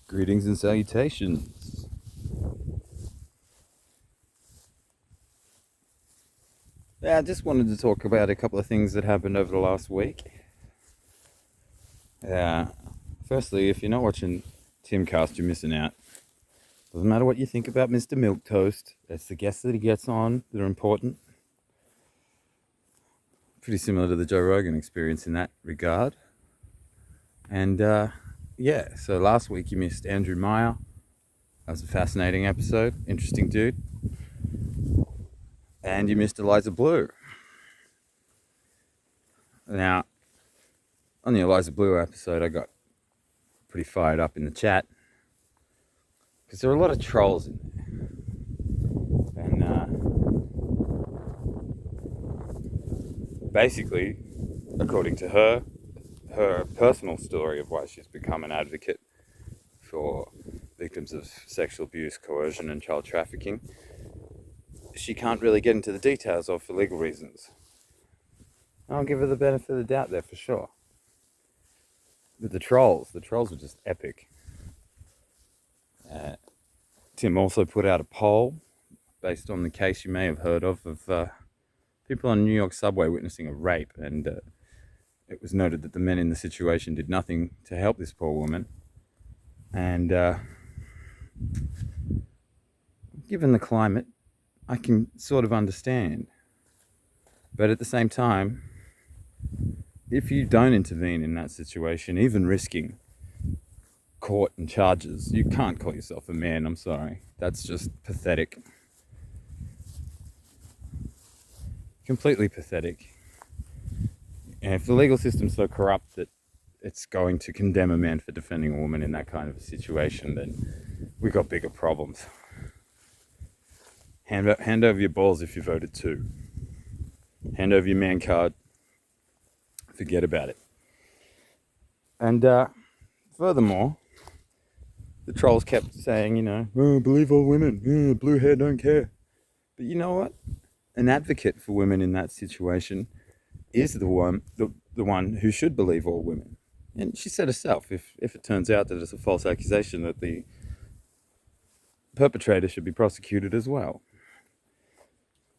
Greetings and salutations. Yeah, I just wanted to talk about a couple of things that happened over the last week. Firstly, if you're not watching Timcast, you're missing out. Doesn't matter what you think about Mr. Milquetoaste. It's the guests that he gets on that are important. Pretty similar to the Joe Rogan experience in that regard. And so last week you missed Andrew Meyer. That was a fascinating episode. Interesting dude. And you missed Eliza Bleu. Now, on the Eliza Bleu episode, I got pretty fired up in the chat because there were a lot of trolls in there. And basically, according to her personal story of why she's become an advocate for victims of sexual abuse, coercion, and child trafficking, she can't really get into the details of for legal reasons. I'll give her the benefit of the doubt there for sure. But the trolls were just epic. Tim also put out a poll based on the case you may have heard of people on New York subway witnessing a rape, and it was noted that the men in the situation did nothing to help this poor woman. And given the climate, I can sort of understand. But at the same time, if you don't intervene in that situation, even risking court and charges, you can't call yourself a man. I'm sorry. That's just pathetic. Completely pathetic. And if the legal system's so corrupt that it's going to condemn a man for defending a woman in that kind of a situation, then we've got bigger problems. Hand over your balls if you voted too. Hand over your man card. Forget about it. And furthermore, the trolls kept saying, oh, believe all women, blue hair, don't care. But you know what? An advocate for women in that situation is the one who should believe all women. And she said herself, if it turns out that it's a false accusation, that the perpetrator should be prosecuted as well.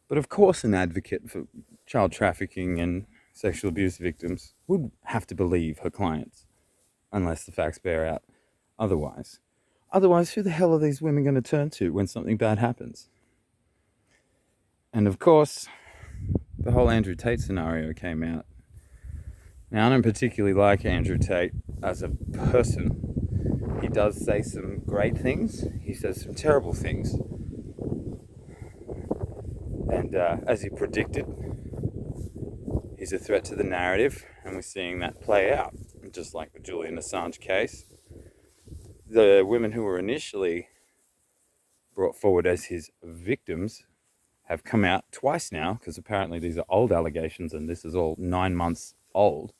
But of course, an advocate for child trafficking and sexual abuse victims would have to believe her clients, unless the facts bear out otherwise. Otherwise, who the hell are these women going to turn to when something bad happens? And of course, the whole Andrew Tate scenario came out. Now, I don't particularly like Andrew Tate as a person. He does say some great things. He says some terrible things. And as he predicted, he's a threat to the narrative, and we're seeing that play out. Just like the Julian Assange case, the women who were initially brought forward as his victims have come out twice now, because apparently these are old allegations and this is all 9 months old,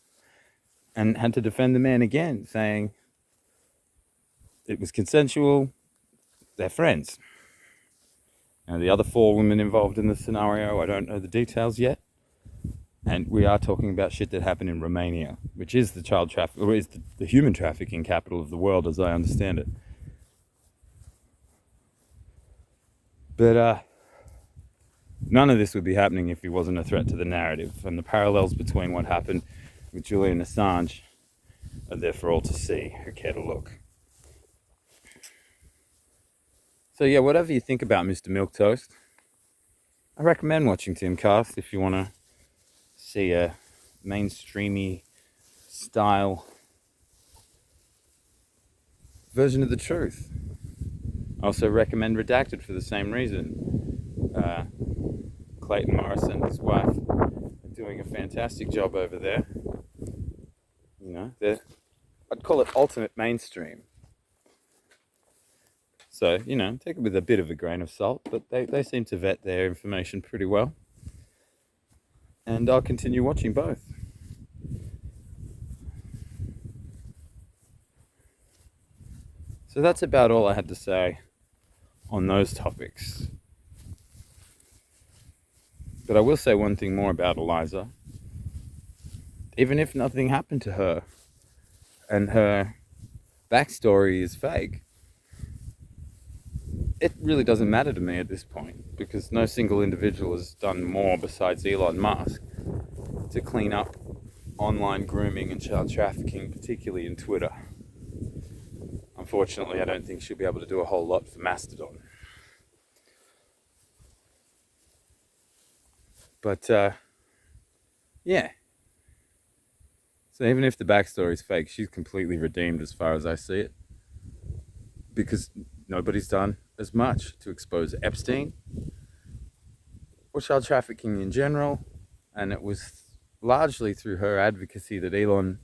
and had to defend the man again, saying it was consensual, they're friends. Now, the other 4 women involved in the scenario, I don't know the details yet. And we are talking about shit that happened in Romania, which is the the human trafficking capital of the world, as I understand it. But none of this would be happening if he wasn't a threat to the narrative. And the parallels between what happened with Julian Assange are there for all to see, who care to look. So yeah, whatever you think about Mr. Milquetoaste, I recommend watching Timcast if you want to see a mainstreamy style version of the truth. I also recommend Redacted for the same reason. Clayton Morris and his wife are doing a fantastic job over there. I'd call it ultimate mainstream. So, take it with a bit of a grain of salt, but they seem to vet their information pretty well. And I'll continue watching both. So that's about all I had to say on those topics. But I will say one thing more about Eliza. Even if nothing happened to her, and her backstory is fake, it really doesn't matter to me at this point, because no single individual has done more besides Elon Musk to clean up online grooming and child trafficking, particularly in Twitter. Unfortunately, I don't think she'll be able to do a whole lot for Mastodon. But, yeah. So even if the backstory is fake, she's completely redeemed as far as I see it. Because nobody's done as much to expose Epstein or child trafficking in general. And it was largely through her advocacy that Elon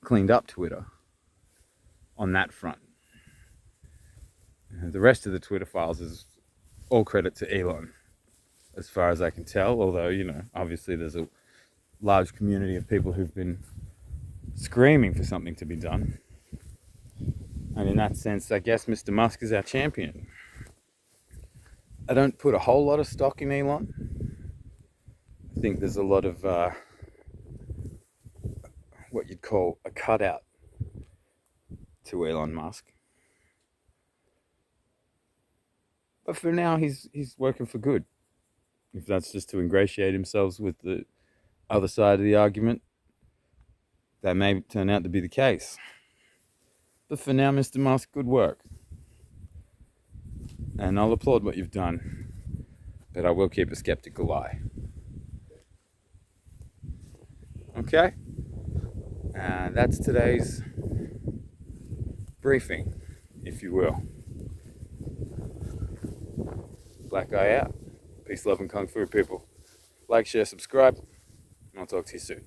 cleaned up Twitter on that front. And the rest of the Twitter files is all credit to Elon, as far as I can tell. Although, obviously there's a large community of people who've been screaming for something to be done. And in that sense, I guess Mr. Musk is our champion. I don't put a whole lot of stock in Elon. I think there's a lot of what you'd call a cutout to Elon Musk. But for now, he's working for good. If that's just to ingratiate himself with the other side of the argument, that may turn out to be the case. But for now, Mr. Musk, good work. And I'll applaud what you've done, but I will keep a skeptical eye. Okay? That's today's briefing, if you will. Black Guy out. Peace, love, and Kung Fu, people. Like, share, subscribe, and I'll talk to you soon.